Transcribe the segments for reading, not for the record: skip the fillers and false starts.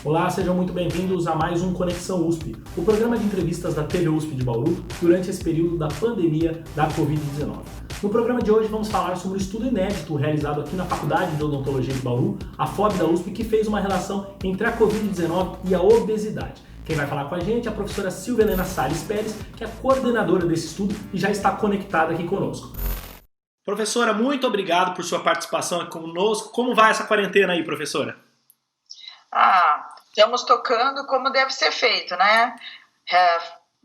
Olá, sejam muito bem-vindos a mais um Conexão USP, o programa de entrevistas da TV USP de Bauru durante esse período da pandemia da Covid-19. No programa de hoje vamos falar sobre um estudo inédito realizado aqui na Faculdade de Odontologia de Bauru, a FOB da USP, que fez uma relação entre a Covid-19 e a obesidade. Quem vai falar com a gente é a professora Silvia Helena Salles Pérez, que é coordenadora desse estudo e já está conectada aqui conosco. Professora, muito obrigado por sua participação aqui conosco. Como vai essa quarentena aí, professora? Estamos tocando como deve ser feito, né?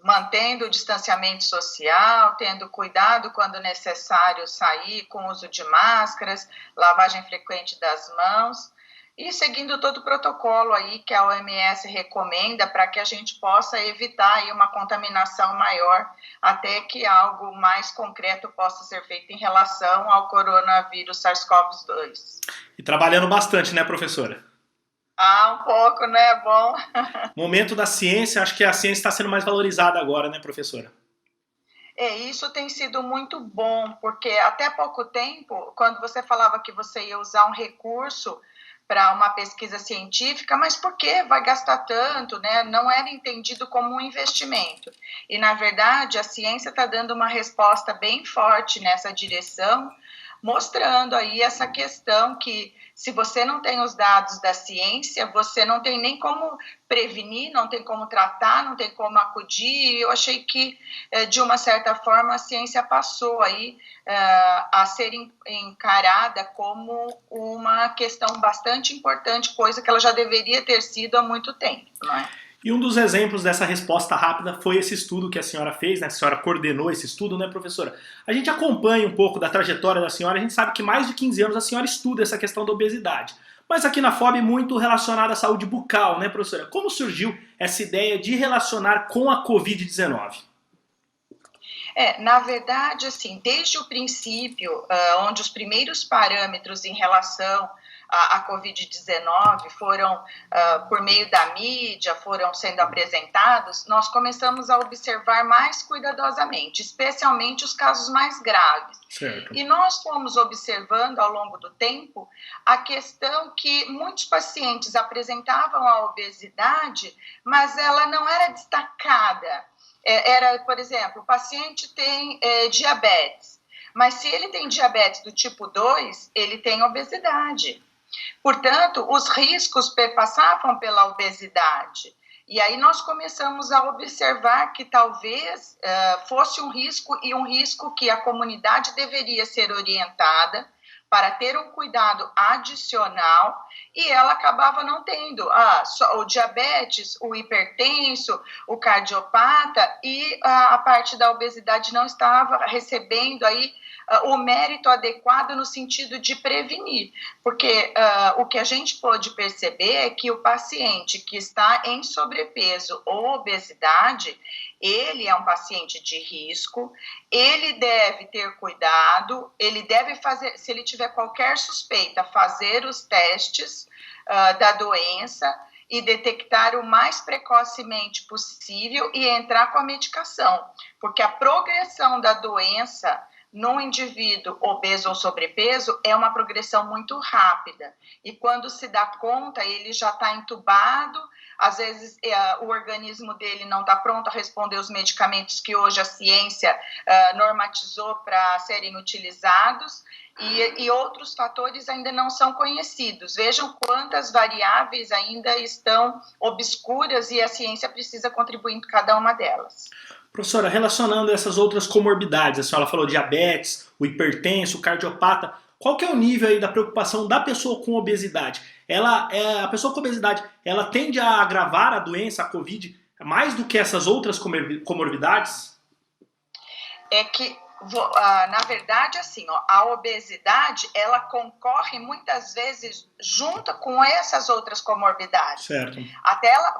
Mantendo o distanciamento social, tendo cuidado quando necessário sair com uso de máscaras, lavagem frequente das mãos e seguindo todo o protocolo aí que a OMS recomenda para que a gente possa evitar aí uma contaminação maior até que algo mais concreto possa ser feito em relação ao coronavírus SARS-CoV-2. E trabalhando bastante, né, professora? Um pouco, né? Bom. Momento da ciência, acho que a ciência está sendo mais valorizada agora, né, professora? Isso tem sido muito bom, porque até pouco tempo, quando você falava que você ia usar um recurso para uma pesquisa científica, mas por que vai gastar tanto, né? Não era entendido como um investimento. E, na verdade, a ciência está dando uma resposta bem forte nessa direção, mostrando aí essa questão que se você não tem os dados da ciência, você não tem nem como prevenir, não tem como tratar, não tem como acudir. Eu achei que, de uma certa forma, a ciência passou aí a ser encarada como uma questão bastante importante, coisa que ela já deveria ter sido há muito tempo, não é? E um dos exemplos dessa resposta rápida foi esse estudo que a senhora fez, né? A senhora coordenou esse estudo, né, professora? A gente acompanha um pouco da trajetória da senhora, a gente sabe que mais de 15 anos a senhora estuda essa questão da obesidade. Mas aqui na FOB muito relacionada à saúde bucal, né, professora? Como surgiu essa ideia de relacionar com a Covid-19? Na verdade, assim, desde o princípio, onde os primeiros parâmetros em relação à Covid-19 foram, por meio da mídia, foram sendo apresentados, nós começamos a observar mais cuidadosamente, especialmente os casos mais graves. Certo. E nós fomos observando ao longo do tempo a questão que muitos pacientes apresentavam a obesidade, mas ela não era destacada. Por exemplo, o paciente tem diabetes, mas se ele tem diabetes do tipo 2, ele tem obesidade. Portanto, os riscos passavam pela obesidade. E aí nós começamos a observar que talvez fosse um risco e um risco que a comunidade deveria ser orientada para ter um cuidado adicional, e ela acabava não tendo só o diabetes, o hipertenso, o cardiopata, e a parte da obesidade não estava recebendo aí o mérito adequado no sentido de prevenir, porque o que a gente pôde perceber é que o paciente que está em sobrepeso ou obesidade, ele é um paciente de risco, ele deve ter cuidado, ele deve fazer, se ele tiver qualquer suspeita, fazer os testes da doença e detectar o mais precocemente possível e entrar com a medicação, porque a progressão da doença no indivíduo obeso ou sobrepeso é uma progressão muito rápida, e quando se dá conta, ele já está entubado, às vezes o organismo dele não está pronto a responder os medicamentos que hoje a ciência normatizou para serem utilizados, e outros fatores ainda não são conhecidos. Vejam quantas variáveis ainda estão obscuras e a ciência precisa contribuir em cada uma delas. Professora, relacionando essas outras comorbidades, a senhora falou diabetes, o hipertenso, o cardiopata, qual que é o nível aí da preocupação da pessoa com obesidade? A pessoa com obesidade, ela tende a agravar a doença, a Covid, mais do que essas outras comorbidades? Na verdade, assim, a obesidade, ela concorre muitas vezes junto com essas outras comorbidades. Certo.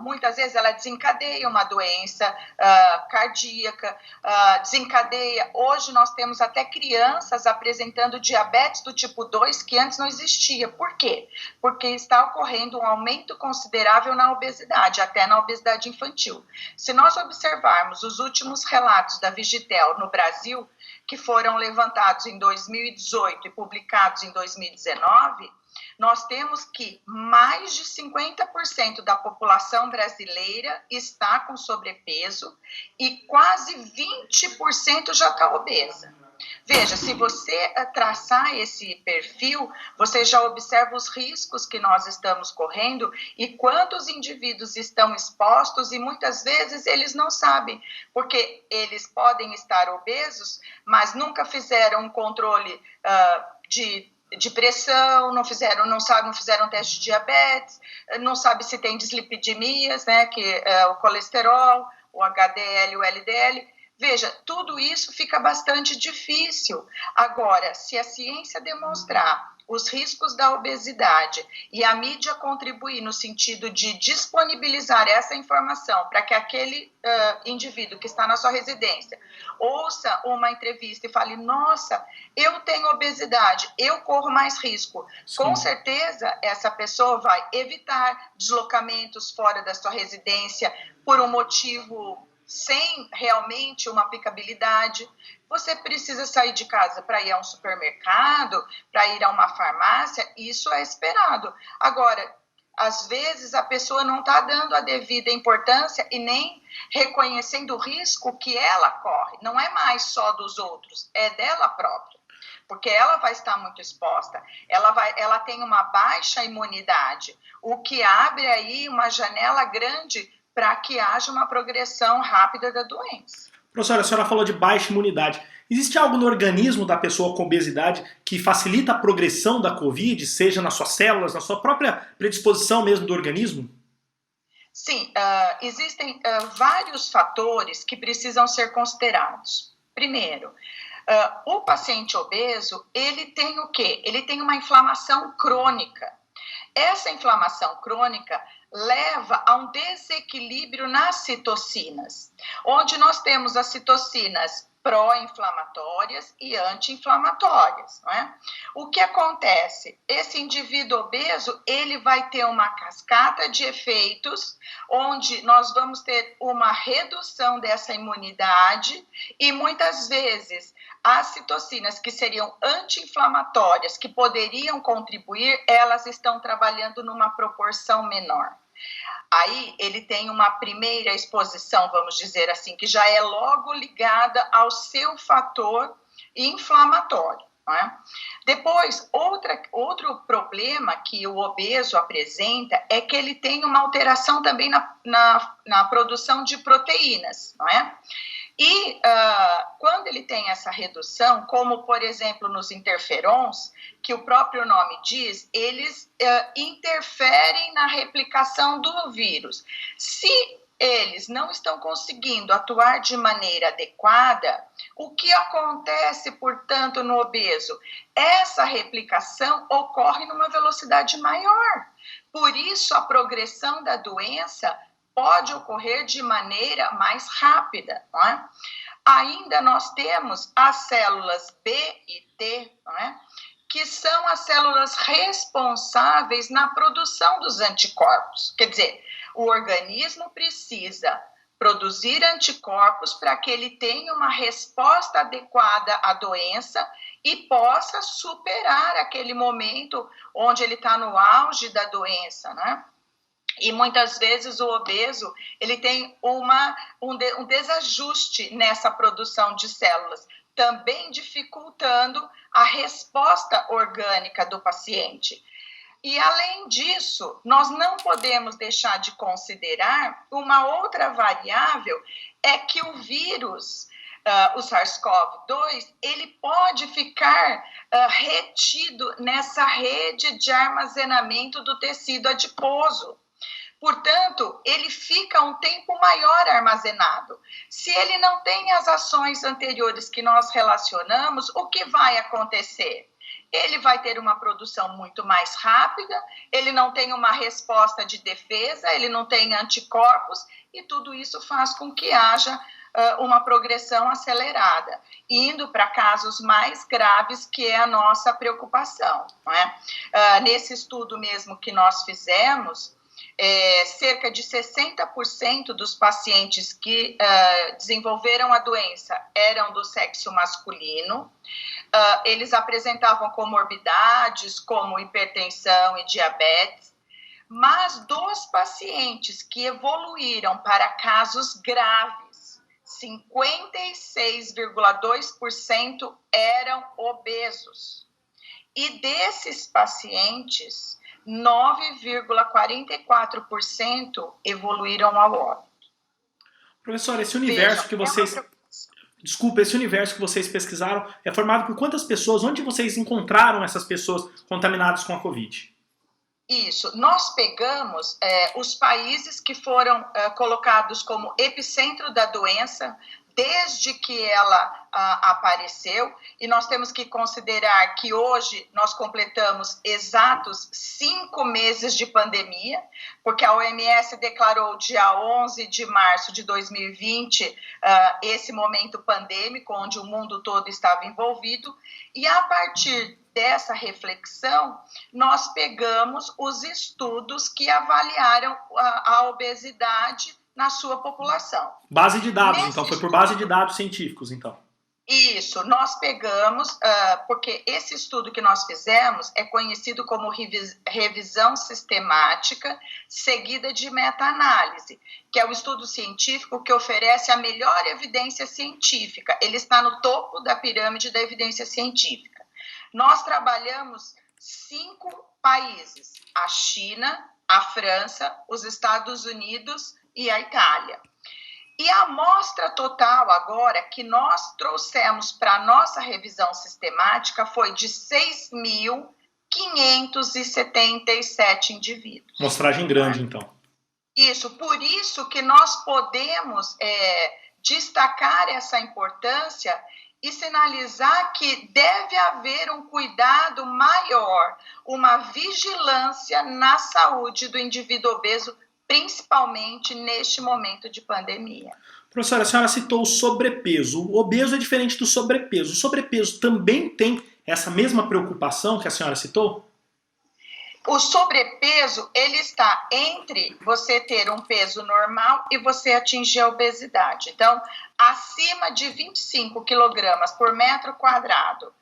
Muitas vezes ela desencadeia uma doença cardíaca, desencadeia. Hoje nós temos até crianças apresentando diabetes do tipo 2 que antes não existia. Por quê? Porque está ocorrendo um aumento considerável na obesidade, até na obesidade infantil. Se nós observarmos os últimos relatos da Vigitel no Brasil, que foram levantados em 2018 e publicados em 2019, nós temos que mais de 50% da população brasileira está com sobrepeso e quase 20% já está obesa. Veja, se você traçar esse perfil, você já observa os riscos que nós estamos correndo e quantos indivíduos estão expostos, e muitas vezes eles não sabem, porque eles podem estar obesos, mas nunca fizeram um controle de pressão, não fizeram teste de diabetes, não sabe se tem dislipidemias, né, que é o colesterol, o HDL, o LDL. Veja, tudo isso fica bastante difícil. Agora, se a ciência demonstrar os riscos da obesidade e a mídia contribuir no sentido de disponibilizar essa informação para que aquele indivíduo que está na sua residência ouça uma entrevista e fale, nossa, eu tenho obesidade, eu corro mais risco. Sim. Com certeza, essa pessoa vai evitar deslocamentos fora da sua residência por um motivo sem realmente uma aplicabilidade. Você precisa sair de casa para ir a um supermercado, para ir a uma farmácia, isso é esperado. Agora, às vezes a pessoa não está dando a devida importância e nem reconhecendo o risco que ela corre. Não é mais só dos outros, é dela própria. Porque ela vai estar muito exposta, ela tem uma baixa imunidade, o que abre aí uma janela grande para que haja uma progressão rápida da doença. Professora, a senhora falou de baixa imunidade. Existe algo no organismo da pessoa com obesidade que facilita a progressão da Covid, seja nas suas células, na sua própria predisposição mesmo do organismo? Sim, existem vários fatores que precisam ser considerados. Primeiro, o paciente obeso, ele tem o quê? Ele tem uma inflamação crônica. Essa inflamação crônica leva a um desequilíbrio nas citocinas, onde nós temos as citocinas pró-inflamatórias e anti-inflamatórias, não é? O que acontece? Esse indivíduo obeso, ele vai ter uma cascata de efeitos, onde nós vamos ter uma redução dessa imunidade e muitas vezes as citocinas que seriam anti-inflamatórias, que poderiam contribuir, elas estão trabalhando numa proporção menor. Aí ele tem uma primeira exposição, vamos dizer assim, que já é logo ligada ao seu fator inflamatório. Não é? Depois, outro problema que o obeso apresenta é que ele tem uma alteração também na produção de proteínas, não é? E quando ele tem essa redução, como por exemplo nos interferons, que o próprio nome diz, eles interferem na replicação do vírus. Se eles não estão conseguindo atuar de maneira adequada, o que acontece, portanto, no obeso? Essa replicação ocorre numa velocidade maior. Por isso, a progressão da doença pode ocorrer de maneira mais rápida, não é? Ainda nós temos as células B e T, não é? Que são as células responsáveis na produção dos anticorpos. Quer dizer, o organismo precisa produzir anticorpos para que ele tenha uma resposta adequada à doença e possa superar aquele momento onde ele está no auge da doença, né? E muitas vezes o obeso, ele tem um desajuste nessa produção de células, também dificultando a resposta orgânica do paciente. E, além disso, nós não podemos deixar de considerar uma outra variável, é que o vírus, o SARS-CoV-2, ele pode ficar retido nessa rede de armazenamento do tecido adiposo. Portanto, ele fica um tempo maior armazenado. Se ele não tem as ações anteriores que nós relacionamos, o que vai acontecer? Ele vai ter uma produção muito mais rápida, ele não tem uma resposta de defesa, ele não tem anticorpos, e tudo isso faz com que haja uma progressão acelerada, indo para casos mais graves, que é a nossa preocupação, não é? Nesse estudo mesmo que nós fizemos, cerca de 60% dos pacientes que desenvolveram a doença eram do sexo masculino. Eles apresentavam comorbidades como hipertensão e diabetes, mas dos pacientes que evoluíram para casos graves, 56,2% eram obesos. E desses pacientes, 9,44% evoluíram ao óbito. Professora, esse universo que vocês... Desculpa, esse universo que vocês pesquisaram é formado por quantas pessoas? Onde vocês encontraram essas pessoas contaminadas com a Covid? Isso, nós pegamos os países que foram colocados como epicentro da doença desde que ela apareceu, e nós temos que considerar que hoje nós completamos exatos 5 meses de pandemia, porque a OMS declarou dia 11 de março de 2020 esse momento pandêmico, onde o mundo todo estava envolvido, e a partir dessa reflexão, nós pegamos os estudos que avaliaram a obesidade na sua população. Base de dados, então, foi por base de dados científicos, então. Isso, nós pegamos, porque esse estudo que nós fizemos é conhecido como revisão sistemática seguida de meta-análise, que é o estudo científico que oferece a melhor evidência científica. Ele está no topo da pirâmide da evidência científica. Nós trabalhamos 5 países, a China, a França, os Estados Unidos e a Itália. E a amostra total agora que nós trouxemos para a nossa revisão sistemática foi de 6.577 indivíduos. Mostragem grande, então. Isso, por isso que nós podemos destacar essa importância e sinalizar que deve haver um cuidado maior, uma vigilância na saúde do indivíduo obeso, principalmente neste momento de pandemia. Professora, a senhora citou o sobrepeso. O obeso é diferente do sobrepeso. O sobrepeso também tem essa mesma preocupação que a senhora citou? O sobrepeso, ele está entre você ter um peso normal e você atingir a obesidade. Então, acima de 25 quilogramas por metro quadrado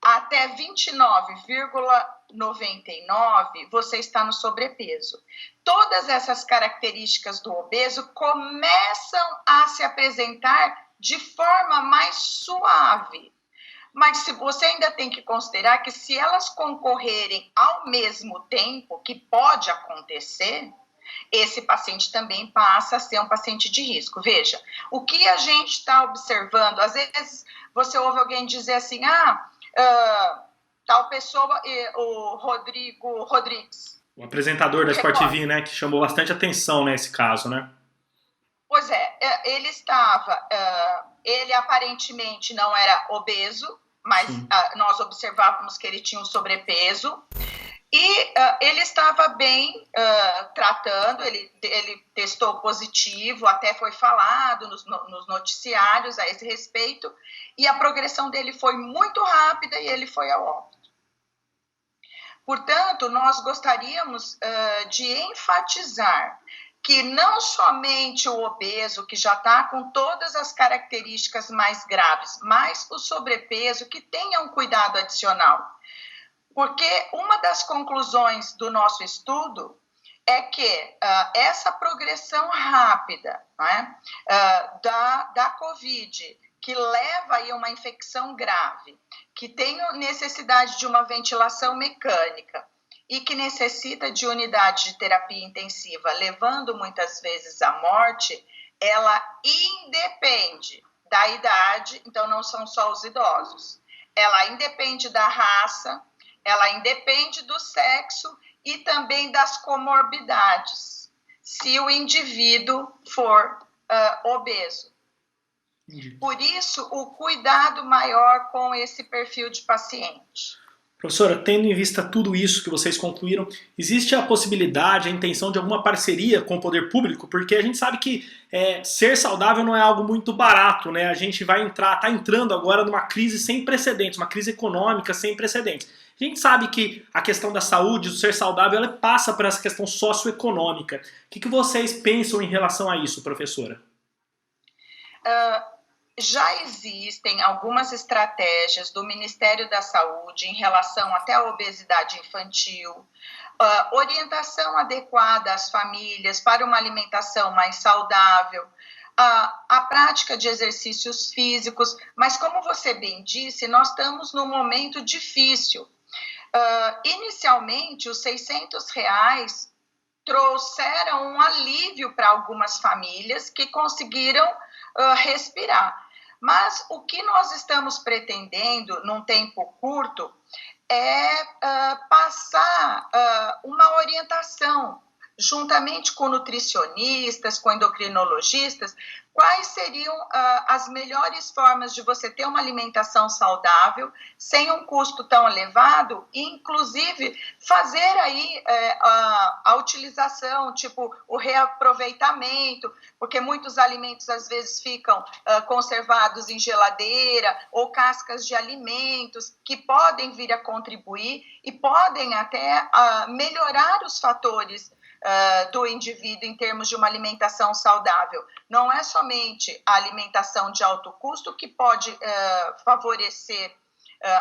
até 29,99, você está no sobrepeso. Todas essas características do obeso começam a se apresentar de forma mais suave. Mas se você ainda tem que considerar que se elas concorrerem ao mesmo tempo, que pode acontecer, esse paciente também passa a ser um paciente de risco. Veja, o que a gente está observando, às vezes você ouve alguém dizer assim, tal pessoa, o Rodrigo Rodrigues. O apresentador da Sport TV, né, que chamou bastante atenção nesse caso, né? Pois é, ele aparentemente não era obeso, mas nós observávamos que ele tinha um sobrepeso e ele estava bem tratando, ele testou positivo, até foi falado nos noticiários a esse respeito, e a progressão dele foi muito rápida e ele foi ao óbito. Portanto, nós gostaríamos de enfatizar que não somente o obeso, que já está com todas as características mais graves, mas o sobrepeso, que tenha um cuidado adicional. Porque uma das conclusões do nosso estudo é que essa progressão rápida, né, da COVID, que leva a uma infecção grave, que tem necessidade de uma ventilação mecânica, e que necessita de unidade de terapia intensiva, levando muitas vezes à morte, ela independe da idade, então não são só os idosos. Ela independe da raça, ela independe do sexo e também das comorbidades, se o indivíduo for obeso. Por isso, o cuidado maior com esse perfil de paciente. Professora, tendo em vista tudo isso que vocês concluíram, existe a possibilidade, a intenção de alguma parceria com o poder público? Porque a gente sabe que ser saudável não é algo muito barato, né? A gente está entrando agora numa crise sem precedentes, uma crise econômica sem precedentes. A gente sabe que a questão da saúde, do ser saudável, ela passa por essa questão socioeconômica. O que vocês pensam em relação a isso, professora? Já existem algumas estratégias do Ministério da Saúde em relação até à obesidade infantil, orientação adequada às famílias para uma alimentação mais saudável, a prática de exercícios físicos, mas como você bem disse, nós estamos num momento difícil. Inicialmente, os R$600 trouxeram um alívio para algumas famílias que conseguiram respirar. Mas o que nós estamos pretendendo, num tempo curto, é passar uma orientação, juntamente com nutricionistas, com endocrinologistas, quais seriam as melhores formas de você ter uma alimentação saudável, sem um custo tão elevado, e inclusive fazer aí a utilização, tipo o reaproveitamento, porque muitos alimentos às vezes ficam conservados em geladeira, ou cascas de alimentos que podem vir a contribuir e podem até melhorar os fatores do indivíduo em termos de uma alimentação saudável. Não é somente a alimentação de alto custo que pode favorecer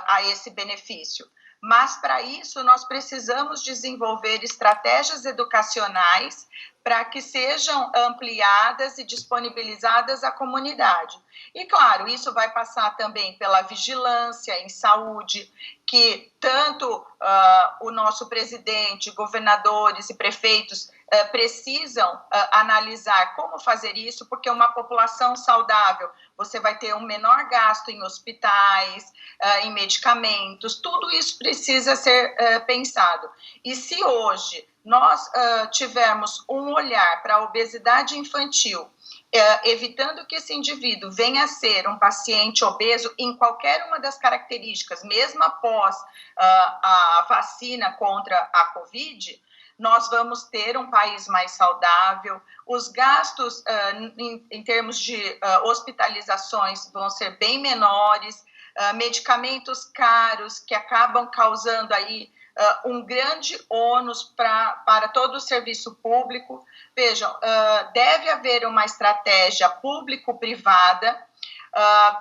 a esse benefício, mas para isso nós precisamos desenvolver estratégias educacionais para que sejam ampliadas e disponibilizadas à comunidade. E, claro, isso vai passar também pela vigilância em saúde, que tanto o nosso presidente, governadores e prefeitos precisam analisar como fazer isso, porque uma população saudável, você vai ter um menor gasto em hospitais, em medicamentos, tudo isso precisa ser pensado. E se hoje nós tivermos um olhar para a obesidade infantil, evitando que esse indivíduo venha a ser um paciente obeso em qualquer uma das características, mesmo após a vacina contra a Covid, nós vamos ter um país mais saudável, os gastos em termos de hospitalizações vão ser bem menores, medicamentos caros que acabam causando aí um grande ônus para todo o serviço público. Vejam, deve haver uma estratégia público-privada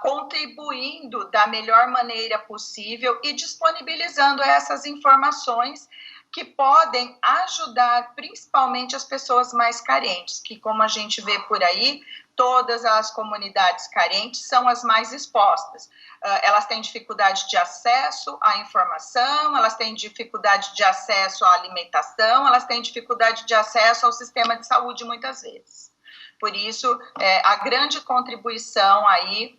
contribuindo da melhor maneira possível e disponibilizando essas informações que podem ajudar principalmente as pessoas mais carentes, que, como a gente vê por aí, todas as comunidades carentes são as mais expostas. Elas têm dificuldade de acesso à informação, elas têm dificuldade de acesso à alimentação, elas têm dificuldade de acesso ao sistema de saúde muitas vezes. Por isso, a grande contribuição aí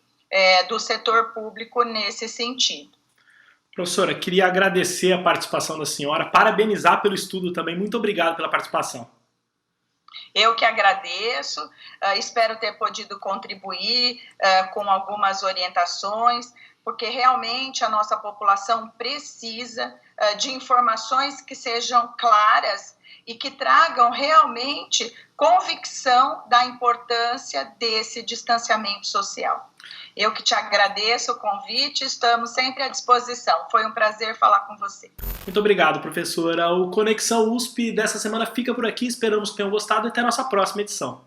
do setor público nesse sentido. Professora, queria agradecer a participação da senhora, parabenizar pelo estudo também. Muito obrigado pela participação. Eu que agradeço, espero ter podido contribuir com algumas orientações, porque realmente a nossa população precisa de informações que sejam claras e que tragam realmente convicção da importância desse distanciamento social. Eu que te agradeço o convite, estamos sempre à disposição. Foi um prazer falar com você. Muito obrigado, professora. O Conexão USP dessa semana fica por aqui. Esperamos que tenham gostado e até a nossa próxima edição.